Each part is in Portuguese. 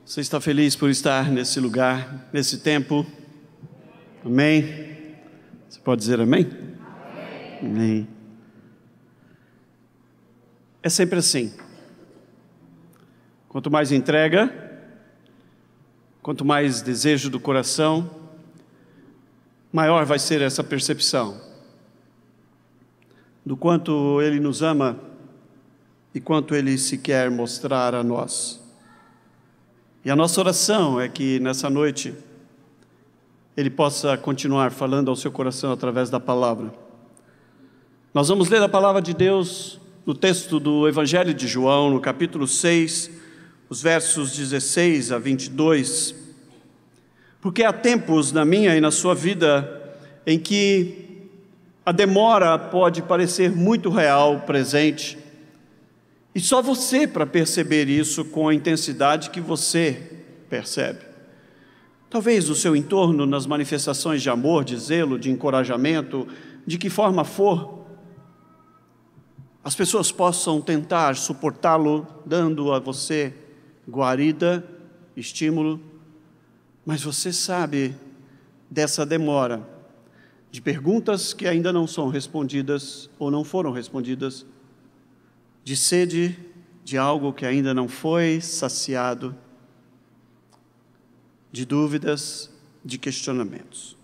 Você está feliz por estar nesse lugar, nesse tempo? Amém? Você pode dizer amém? Amém. É sempre assim. Quanto mais entrega, quanto mais desejo do coração, maior vai ser essa percepção do quanto Ele nos ama e quanto Ele se quer mostrar a nós. E a nossa oração é que nessa noite Ele possa continuar falando ao seu coração através da palavra. Nós vamos ler a palavra de Deus no texto do Evangelho de João, no capítulo 6, os versos 16 a 22. Porque há tempos na minha e na sua vida em que a demora pode parecer muito real, presente, e só você para perceber isso com a intensidade que você percebe. Talvez o seu entorno, nas manifestações de amor, de zelo, de encorajamento, de que forma for, as pessoas possam tentar suportá-lo, dando a você guarida, estímulo, mas você sabe dessa demora, de perguntas que ainda não são respondidas ou não foram respondidas, de sede de algo que ainda não foi saciado, de dúvidas, de questionamentos.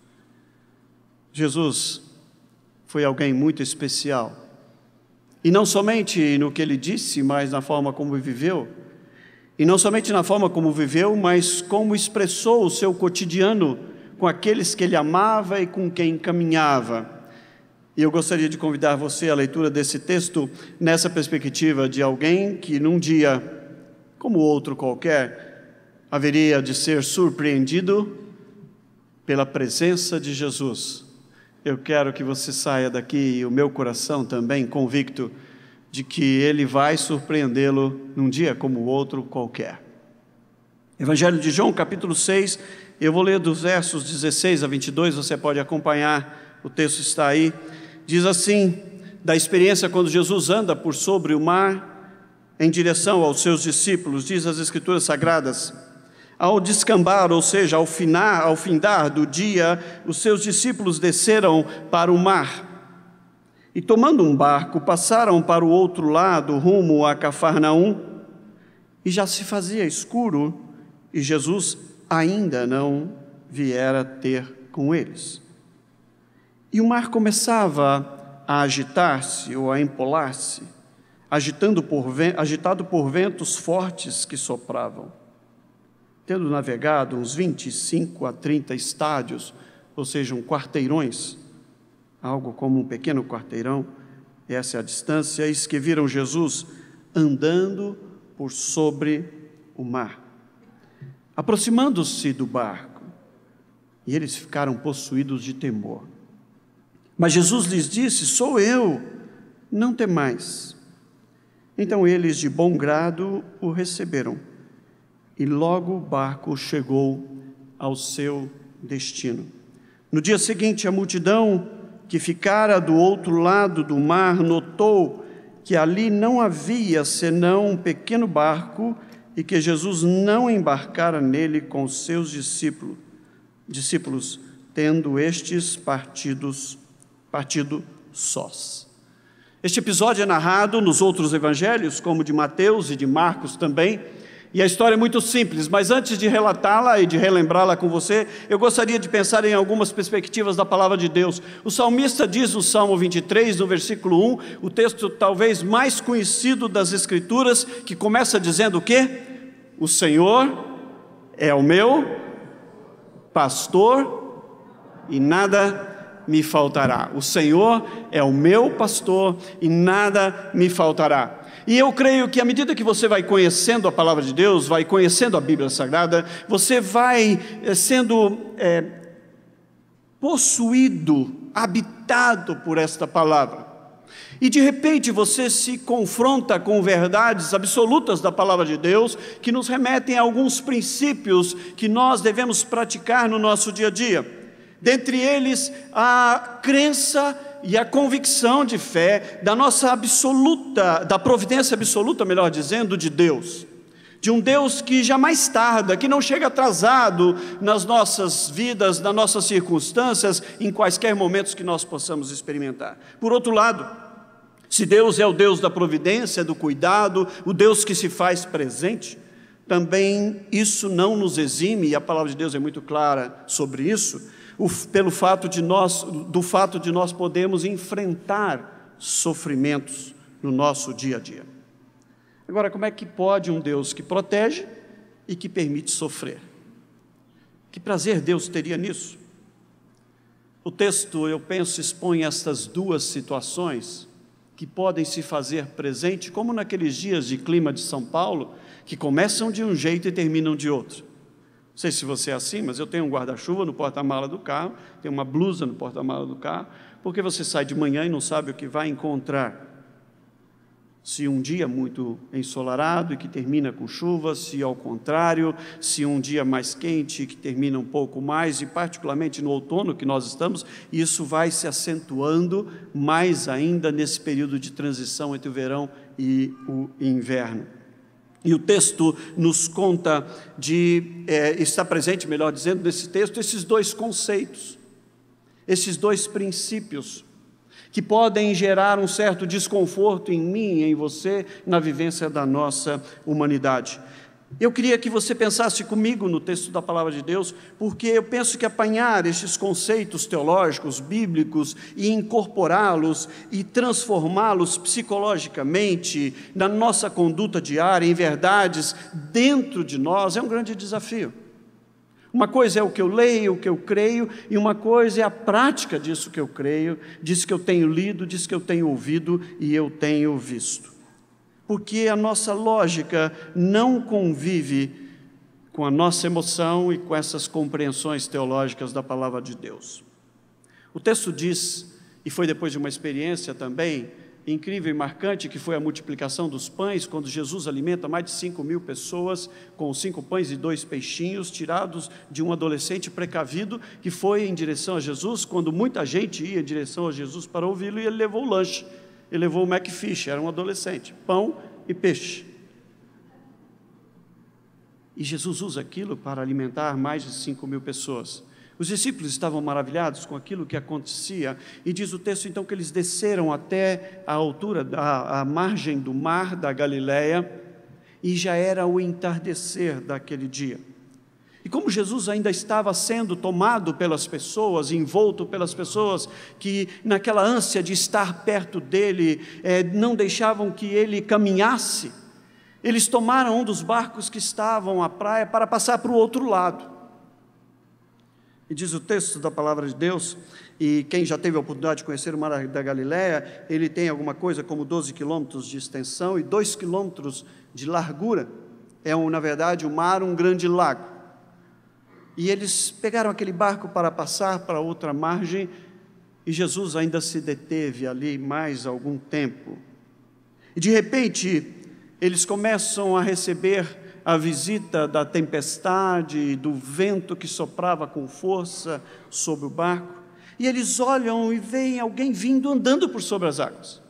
Jesus foi alguém muito especial, e não somente no que ele disse, mas na forma como viveu, e não somente na forma como viveu, mas como expressou o seu cotidiano com aqueles que ele amava e com quem caminhava. E eu gostaria de convidar você à leitura desse texto nessa perspectiva de alguém que num dia, como outro qualquer, haveria de ser surpreendido pela presença de Jesus. Eu quero que você saia daqui, e o meu coração também convicto, de que Ele vai surpreendê-lo num dia como outro qualquer. Evangelho de João, capítulo 6, eu vou ler dos versos 16 a 22, você pode acompanhar, o texto está aí. Diz assim, da experiência quando Jesus anda por sobre o mar, em direção aos seus discípulos, diz as Escrituras Sagradas: ao descambar, ou seja, ao findar do dia, os seus discípulos desceram para o mar e, tomando um barco, passaram para o outro lado, rumo a Cafarnaum, e já se fazia escuro, e Jesus ainda não viera ter com eles. E o mar começava a agitar-se ou a empolar-se, agitado por ventos fortes que sopravam. Tendo navegado uns 25 a 30 estádios, ou seja, quarteirões, algo como um pequeno quarteirão, essa é a distância, eis que viram Jesus andando por sobre o mar, aproximando-se do barco, e eles ficaram possuídos de temor. Mas Jesus lhes disse: sou eu, não temais. Então eles de bom grado o receberam, e logo o barco chegou ao seu destino. No dia seguinte, a multidão que ficara do outro lado do mar notou que ali não havia senão um pequeno barco e que Jesus não embarcara nele com os seus discípulos, tendo estes partido sós. Este episódio é narrado nos outros evangelhos, como de Mateus e de Marcos também, e a história é muito simples, mas antes de relatá-la e de relembrá-la com você, eu gostaria de pensar em algumas perspectivas da palavra de Deus. O salmista diz no Salmo 23, no versículo 1, o texto talvez mais conhecido das Escrituras, que começa dizendo o quê? O Senhor é o meu pastor e nada me faltará. O Senhor é o meu pastor e nada me faltará. E eu creio que à medida que você vai conhecendo a palavra de Deus, vai conhecendo a Bíblia Sagrada, você vai sendo possuído, habitado por esta palavra. E de repente você se confronta com verdades absolutas da palavra de Deus, que nos remetem a alguns princípios que nós devemos praticar no nosso dia a dia. Dentre eles, a crença e a convicção de fé da nossa absoluta, da providência absoluta, melhor dizendo, de Deus. de um Deus que jamais tarda, que não chega atrasado nas nossas vidas, nas nossas circunstâncias, em quaisquer momentos que nós possamos experimentar. Por outro lado, se Deus é o Deus da providência, do cuidado, o Deus que se faz presente, também isso não nos exime, e a palavra de Deus é muito clara sobre isso, do fato de nós podermos enfrentar sofrimentos no nosso dia a dia. Agora, como é que pode um Deus que protege e que permite sofrer? Que prazer Deus teria nisso? O texto, eu penso, expõe estas duas situações que podem se fazer presente, como naqueles dias de clima de São Paulo, que começam de um jeito e terminam de outro. Não sei se você é assim, mas eu tenho um guarda-chuva no porta-mala do carro, tenho uma blusa no porta-mala do carro, porque você sai de manhã e não sabe o que vai encontrar. Se um dia muito ensolarado e que termina com chuva, se ao contrário, se um dia mais quente que termina um pouco mais, e particularmente no outono que nós estamos, isso vai se acentuando mais ainda nesse período de transição entre o verão e o inverno. E o texto nos conta está presente, melhor dizendo, nesse texto, esses dois conceitos, esses dois princípios, que podem gerar um certo desconforto em mim e em você, na vivência da nossa humanidade. Eu queria que você pensasse comigo no texto da Palavra de Deus, porque eu penso que apanhar estes conceitos teológicos, bíblicos, e incorporá-los e transformá-los psicologicamente na nossa conduta diária, em verdades dentro de nós, é um grande desafio. Uma coisa é o que eu leio, o que eu creio, e uma coisa é a prática disso que eu creio, disso que eu tenho lido, disso que eu tenho ouvido e eu tenho visto. Porque a nossa lógica não convive com a nossa emoção e com essas compreensões teológicas da palavra de Deus. O texto diz, e foi depois de uma experiência também incrível e marcante, que foi a multiplicação dos pães, quando Jesus alimenta mais de 5.000 pessoas com 5 pães e 2 peixinhos, tirados de um adolescente precavido, que foi em direção a Jesus, quando muita gente ia em direção a Jesus para ouvi-lo, e ele levou o lanche, ele levou o McFish, era um adolescente, pão e peixe. E Jesus usa aquilo para alimentar mais de 5.000 pessoas. Os discípulos estavam maravilhados com aquilo que acontecia, e diz o texto então que eles desceram até a altura, a margem do mar da Galileia, e já era o entardecer daquele dia. E como Jesus ainda estava sendo tomado pelas pessoas, envolto pelas pessoas que naquela ânsia de estar perto dele, não deixavam que ele caminhasse, eles tomaram um dos barcos que estavam à praia para passar para o outro lado. E diz o texto da palavra de Deus, e quem já teve a oportunidade de conhecer o mar da Galileia, ele tem alguma coisa como 12 quilômetros de extensão e 2 quilômetros de largura. Na verdade, o mar, um grande lago. E eles pegaram aquele barco para passar para outra margem, e Jesus ainda se deteve ali mais algum tempo. E de repente, eles começam a receber a visita da tempestade, do vento que soprava com força sobre o barco, e eles olham e veem alguém vindo andando por sobre as águas.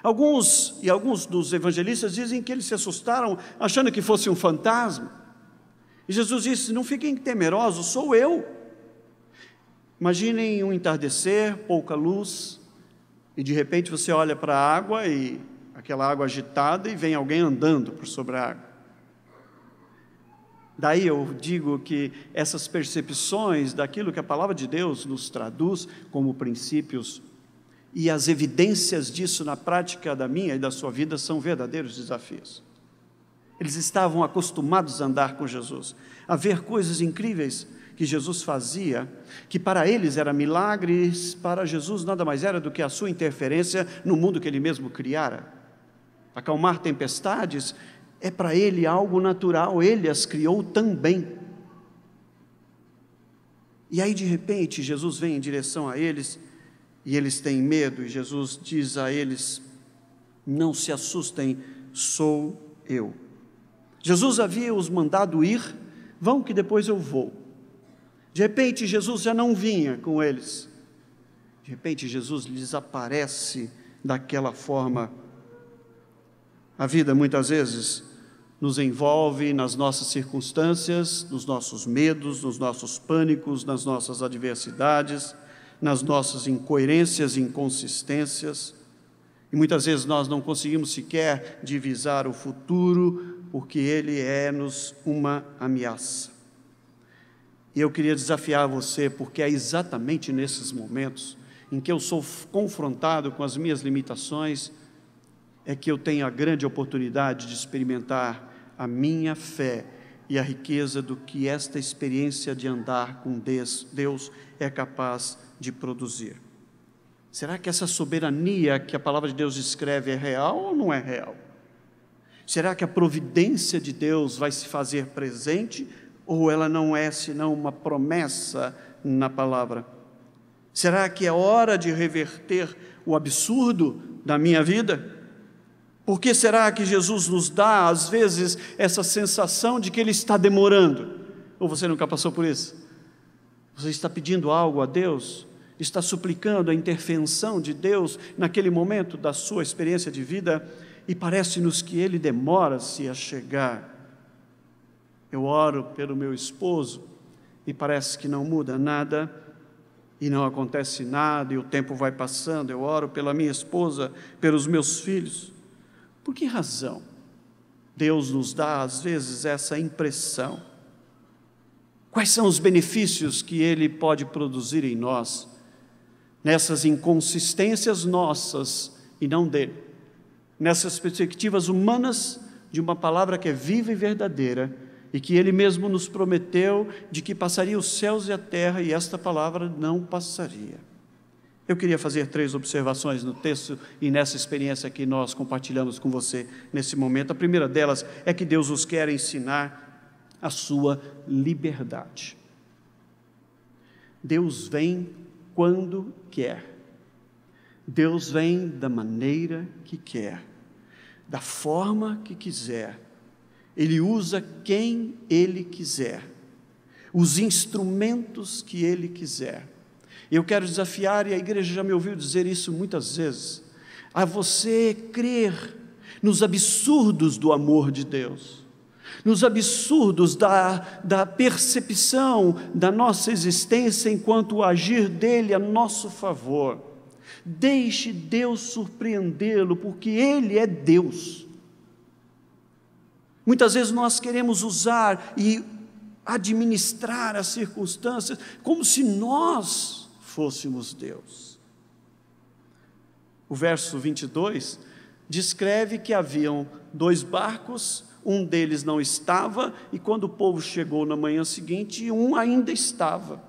Alguns dos evangelistas dizem que eles se assustaram, achando que fosse um fantasma. E Jesus disse: não fiquem temerosos, sou eu. Imaginem um entardecer, pouca luz, e de repente você olha para a água e aquela água agitada, e vem alguém andando por sobre a água. Daí eu digo que essas percepções daquilo que a palavra de Deus nos traduz como princípios, e as evidências disso na prática da minha e da sua vida, são verdadeiros desafios. Eles estavam acostumados a andar com Jesus, a ver coisas incríveis que Jesus fazia, que para eles eram milagres, para Jesus nada mais era do que a sua interferência no mundo que ele mesmo criara. Acalmar tempestades é para ele algo natural, ele as criou também. E aí de repente Jesus vem em direção a eles, e eles têm medo, e Jesus diz a eles: não se assustem, sou eu. Jesus havia os mandado ir, vão que depois eu vou. De repente Jesus já não vinha com eles, de repente Jesus lhes aparece daquela forma. A vida muitas vezes nos envolve nas nossas circunstâncias, nos nossos medos, nos nossos pânicos, nas nossas adversidades, nas nossas incoerências e inconsistências. E muitas vezes nós não conseguimos sequer divisar o futuro, porque ele é-nos uma ameaça. E eu queria desafiar você, porque é exatamente nesses momentos em que eu sou confrontado com as minhas limitações, é que eu tenho a grande oportunidade de experimentar a minha fé e a riqueza do que esta experiência de andar com Deus é capaz de produzir. Será que essa soberania que a palavra de Deus descreve é real ou não é real? Será que a providência de Deus vai se fazer presente ou ela não é senão uma promessa na palavra? Será que é hora de reverter o absurdo da minha vida? Por que será que Jesus nos dá, às vezes, essa sensação de que Ele está demorando? Ou você nunca passou por isso? Você está pedindo algo a Deus? Está suplicando a intervenção de Deus naquele momento da sua experiência de vida e parece-nos que Ele demora-se a chegar. Eu oro pelo meu esposo e parece que não muda nada e não acontece nada e o tempo vai passando. Eu oro pela minha esposa, pelos meus filhos. Por que razão Deus nos dá, às vezes, essa impressão? Quais são os benefícios que Ele pode produzir em nós, nessas inconsistências nossas e não dele, nessas perspectivas humanas de uma palavra que é viva e verdadeira e que Ele mesmo nos prometeu de que passaria os céus e a terra e esta palavra não passaria? Eu queria fazer 3 observações no texto e nessa experiência que nós compartilhamos com você nesse momento. A primeira delas é que Deus nos quer ensinar a sua liberdade. Deus vem quando quer. Deus vem da maneira que quer, da forma que quiser. Ele usa quem Ele quiser, os instrumentos que Ele quiser. Eu quero desafiar, e a igreja já me ouviu dizer isso muitas vezes, a você crer nos absurdos do amor de Deus, nos absurdos da percepção da nossa existência enquanto o agir dEle a nosso favor. Deixe Deus surpreendê-lo, porque Ele é Deus. Muitas vezes nós queremos usar e administrar as circunstâncias como se nós fôssemos Deus. O verso 22 descreve que haviam 2 barcos, um deles não estava, e quando o povo chegou na manhã seguinte, um ainda estava.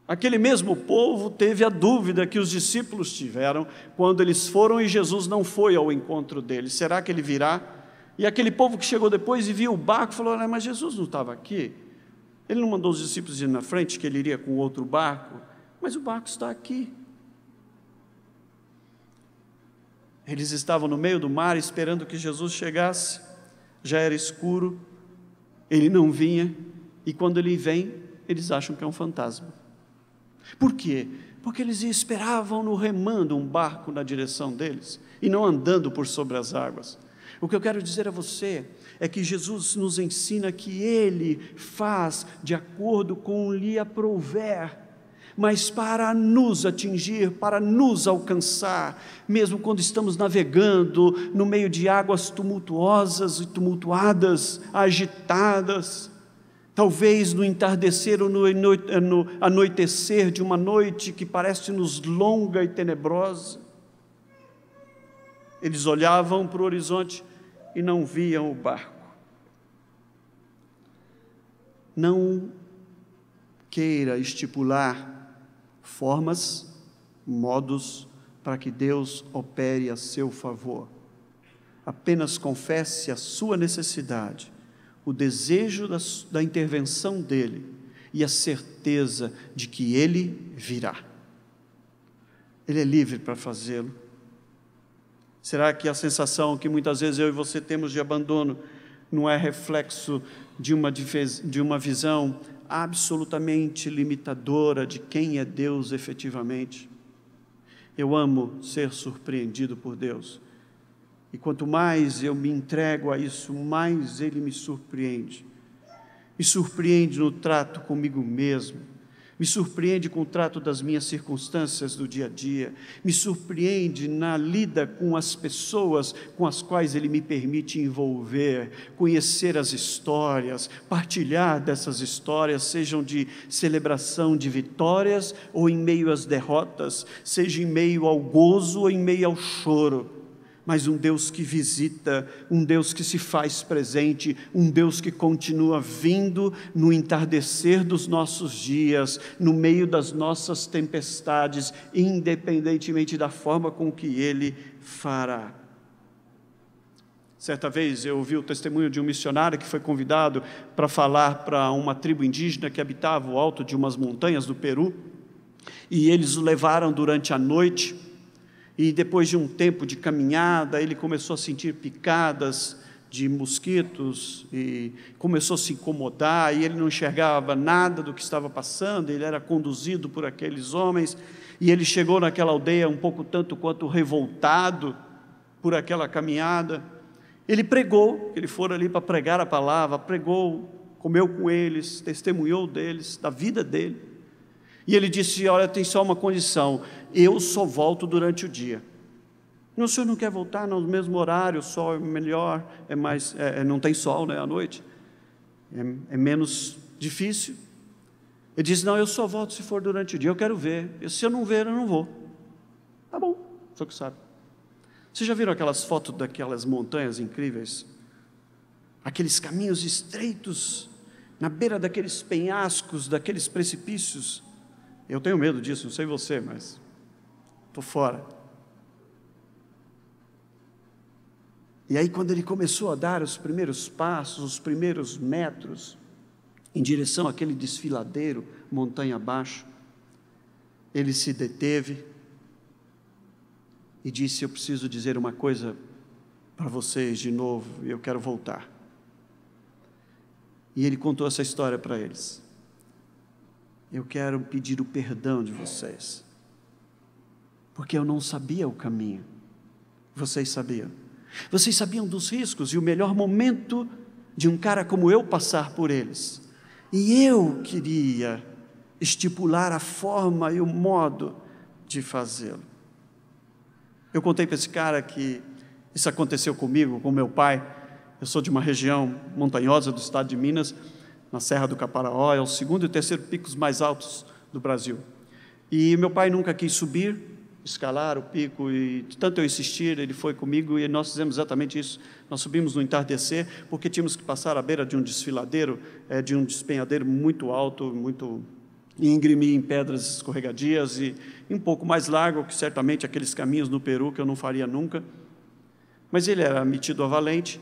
Aquele mesmo povo teve a dúvida que os discípulos tiveram quando eles foram e Jesus não foi ao encontro deles. Será que Ele virá? E aquele povo que chegou depois e viu o barco, falou, mas Jesus não estava aqui? Ele não mandou os discípulos ir na frente, que Ele iria com outro barco? Mas o barco está aqui. Eles estavam no meio do mar, esperando que Jesus chegasse. Já era escuro, Ele não vinha, e quando Ele vem, eles acham que é um fantasma. Por quê? Porque eles esperavam no remando um barco na direção deles, e não andando por sobre as águas. O que eu quero dizer a você é que Jesus nos ensina que Ele faz de acordo com lhe aprouver, mas para nos atingir, para nos alcançar, mesmo quando estamos navegando no meio de águas tumultuosas e tumultuadas, agitadas, talvez no entardecer ou no anoitecer de uma noite que parece-nos longa e tenebrosa. Eles olhavam para o horizonte e não viam o barco. Não queira estipular formas, modos para que Deus opere a seu favor. Apenas confesse a sua necessidade, o desejo da intervenção dEle e a certeza de que Ele virá. Ele é livre para fazê-lo. Será que a sensação que muitas vezes eu e você temos de abandono não é reflexo de uma visão absolutamente limitadora de quem é Deus efetivamente? Eu amo ser surpreendido por Deus. E quanto mais eu me entrego a isso, mais Ele me surpreende. Me surpreende no trato comigo mesmo, me surpreende com o trato das minhas circunstâncias do dia a dia, me surpreende na lida com as pessoas com as quais Ele me permite envolver, conhecer as histórias, partilhar dessas histórias, sejam de celebração de vitórias ou em meio às derrotas, seja em meio ao gozo ou em meio ao choro. Mas um Deus que visita, um Deus que se faz presente, um Deus que continua vindo no entardecer dos nossos dias, no meio das nossas tempestades, independentemente da forma com que Ele fará. Certa vez eu ouvi o testemunho de um missionário que foi convidado para falar para uma tribo indígena que habitava o alto de umas montanhas do Peru, e eles o levaram durante a noite. E depois de um tempo de caminhada, ele começou a sentir picadas de mosquitos e começou a se incomodar, e ele não enxergava nada do que estava passando. Ele era conduzido por aqueles homens, e ele chegou naquela aldeia um pouco tanto quanto revoltado por aquela caminhada. Ele pregou, ele foi ali para pregar a palavra, pregou, comeu com eles, testemunhou deles, da vida dele. E ele disse: olha, tem só uma condição, eu só volto durante o dia. O senhor não quer voltar no mesmo horário, o sol é melhor, não tem sol, né, à noite, é menos difícil. Ele disse: não, eu só volto se for durante o dia, eu quero ver, se eu não ver, eu não vou. Tá bom, o senhor que sabe. Vocês já viram aquelas fotos daquelas montanhas incríveis? Aqueles caminhos estreitos, na beira daqueles penhascos, daqueles precipícios. Eu tenho medo disso, não sei você, mas estou fora. E aí, quando ele começou a dar os primeiros passos, os primeiros metros, em direção àquele desfiladeiro, montanha abaixo, ele se deteve e disse: eu preciso dizer uma coisa para vocês de novo, e eu quero voltar. E ele contou essa história para eles. Eu quero pedir o perdão de vocês, porque eu não sabia o caminho, vocês sabiam. Vocês sabiam dos riscos e o melhor momento de um cara como eu passar por eles. E eu queria estipular a forma e o modo de fazê-lo. Eu contei para esse cara que isso aconteceu comigo, com meu pai. Eu sou de uma região montanhosa do estado de Minas, na Serra do Caparaó, é o segundo e terceiro picos mais altos do Brasil. E meu pai nunca quis subir, escalar o pico, e de tanto eu insistir, ele foi comigo e nós fizemos exatamente isso. Nós subimos no entardecer, porque tínhamos que passar à beira de um desfiladeiro, de um despenhadeiro muito alto, muito íngreme, em pedras escorregadias, e um pouco mais largo que certamente aqueles caminhos no Peru que eu não faria nunca. Mas ele era metido a valente,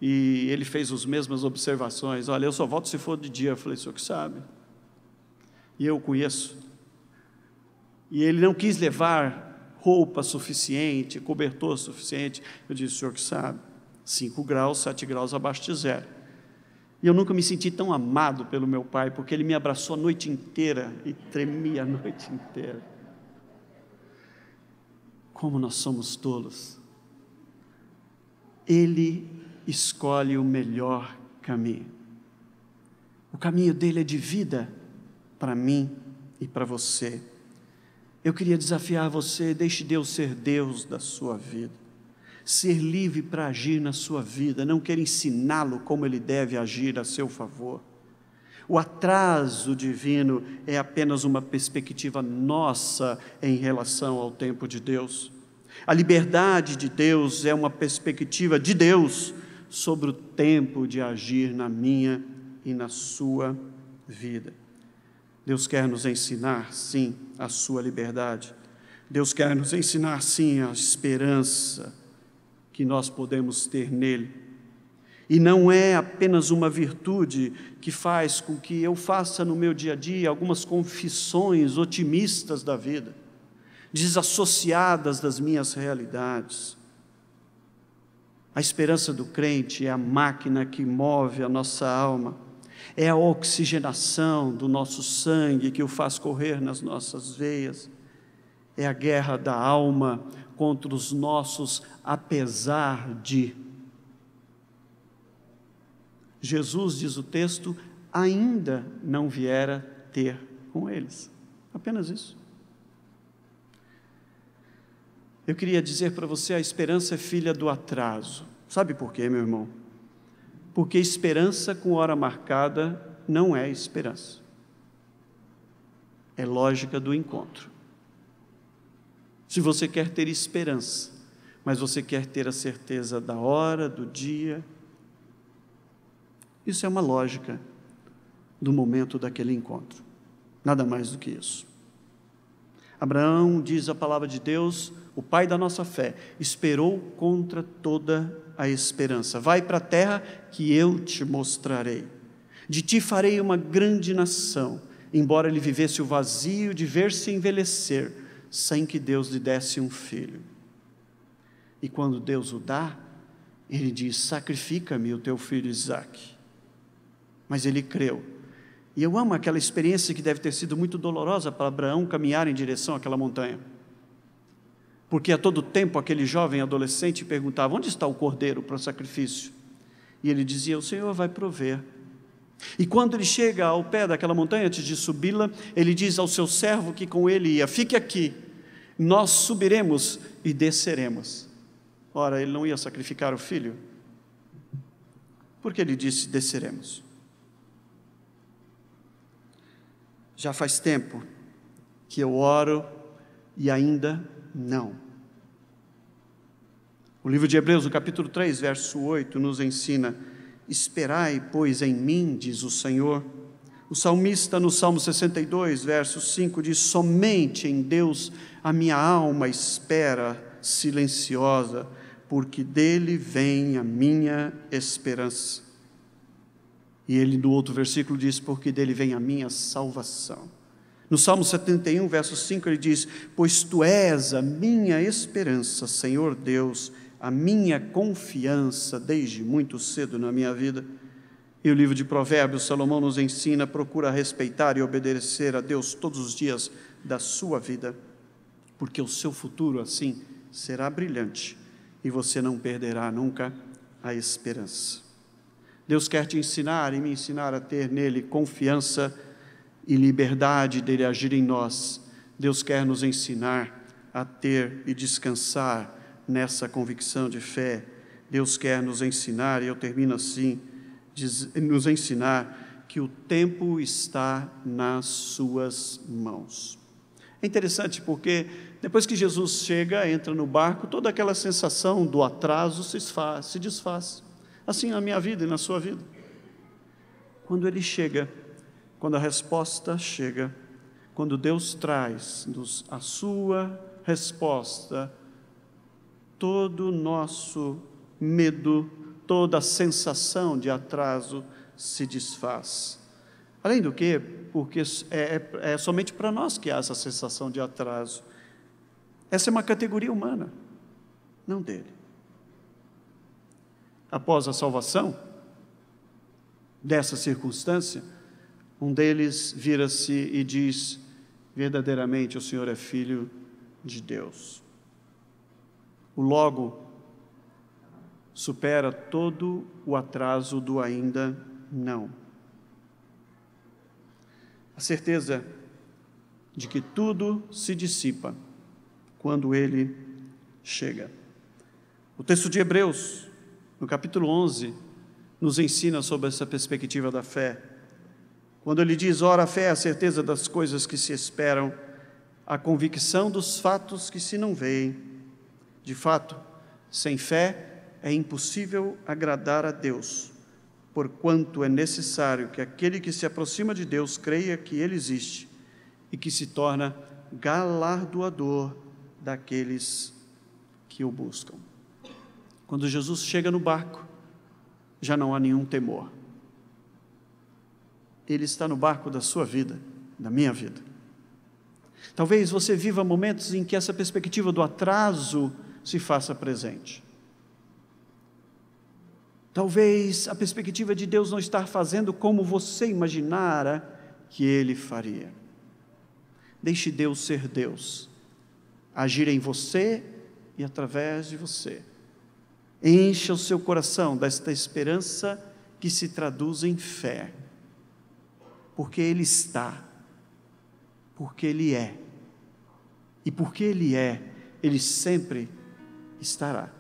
e ele fez as mesmas observações. Olha, eu só volto se for de dia. Eu falei: o senhor que sabe, e eu conheço. E ele não quis levar roupa suficiente, cobertor suficiente. Eu disse: o senhor que sabe, 5 graus, 7 graus abaixo de zero. E eu nunca me senti tão amado pelo meu pai, porque ele me abraçou a noite inteira e tremia a noite inteira. Como nós somos tolos. Ele escolhe o melhor caminho. O caminho dele é de vida para mim e para você. Eu queria desafiar você: deixe Deus ser Deus da sua vida, ser livre para agir na sua vida, não queira ensiná-lo como ele deve agir a seu favor. O atraso divino é apenas uma perspectiva nossa em relação ao tempo de Deus. A liberdade de Deus é uma perspectiva de Deus sobre o tempo de agir na minha e na sua vida. Deus quer nos ensinar, sim, a sua liberdade. Deus quer nos ensinar, sim, a esperança que nós podemos ter nele. E não é apenas uma virtude que faz com que eu faça no meu dia a dia algumas confissões otimistas da vida, desassociadas das minhas realidades. A esperança do crente é a máquina que move a nossa alma, é a oxigenação do nosso sangue que o faz correr nas nossas veias, é a guerra da alma contra os nossos apesar de. Jesus, diz o texto, ainda não viera ter com eles. Apenas isso. Eu queria dizer para você, a esperança é filha do atraso. Sabe por quê, meu irmão? Porque esperança com hora marcada não é esperança. É lógica do encontro. Se você quer ter esperança, mas você quer ter a certeza da hora, do dia, isso é uma lógica do momento daquele encontro. Nada mais do que isso. Abraão, diz a palavra de Deus, o pai da nossa fé, esperou contra toda a esperança. Vai para a terra que eu te mostrarei. De ti farei uma grande nação, embora ele vivesse o vazio de ver-se envelhecer, sem que Deus lhe desse um filho. E quando Deus o dá, ele diz, sacrifica-me o teu filho Isaque. Mas ele creu. E eu amo aquela experiência que deve ter sido muito dolorosa para Abraão caminhar em direção àquela montanha. Porque a todo tempo aquele jovem adolescente perguntava, onde está o cordeiro para o sacrifício? E ele dizia, o Senhor vai prover. E quando ele chega ao pé daquela montanha, antes de subi-la, ele diz ao seu servo que com ele ia, fique aqui, nós subiremos e desceremos. Ora, ele não ia sacrificar o filho? Porque ele disse, desceremos. Já faz tempo que eu oro e ainda não. O livro de Hebreus, no capítulo 3, verso 8, nos ensina, esperai, pois, em mim, diz o Senhor. O salmista, no Salmo 62, verso 5, diz, somente em Deus a minha alma espera silenciosa, porque dele vem a minha esperança. E ele, no outro versículo, diz, porque dele vem a minha salvação. No Salmo 71, verso 5, ele diz, pois tu és a minha esperança, Senhor Deus, a minha confiança desde muito cedo na minha vida. E o livro de Provérbios, Salomão nos ensina, procura respeitar e obedecer a Deus todos os dias da sua vida, porque o seu futuro, assim, será brilhante e você não perderá nunca a esperança. Deus quer te ensinar e me ensinar a ter nele confiança e liberdade dele agir em nós. Deus quer nos ensinar a ter e descansar nessa convicção de fé. Deus quer nos ensinar, e eu termino assim, nos ensinar que o tempo está nas suas mãos. É interessante porque depois que Jesus chega, entra no barco, toda aquela sensação do atraso se desfaz. Assim na minha vida e na sua vida. Quando ele chega, quando a resposta chega, quando Deus traz-nos a sua resposta, todo o nosso medo, toda a sensação de atraso se desfaz. Além do que, porque é somente para nós que há essa sensação de atraso. Essa é uma categoria humana, não dele. Após a salvação, dessa circunstância, um deles vira-se e diz, verdadeiramente o Senhor é Filho de Deus. O logo supera todo o atraso do ainda não. A certeza de que tudo se dissipa quando ele chega. O texto de Hebreus, no capítulo 11, nos ensina sobre essa perspectiva da fé. Quando ele diz, ora, a fé é a certeza das coisas que se esperam, a convicção dos fatos que se não veem. De fato, sem fé é impossível agradar a Deus, porquanto é necessário que aquele que se aproxima de Deus creia que Ele existe e que se torna galardoador daqueles que o buscam. Quando Jesus chega no barco, já não há nenhum temor. Ele está no barco da sua vida, da minha vida. Talvez você viva momentos em que essa perspectiva do atraso se faça presente. Talvez a perspectiva de Deus não estar fazendo como você imaginara que Ele faria. Deixe Deus ser Deus, agir em você e através de você. Encha o seu coração desta esperança que se traduz em fé, porque Ele está, porque Ele é, e porque Ele é, Ele sempre estará.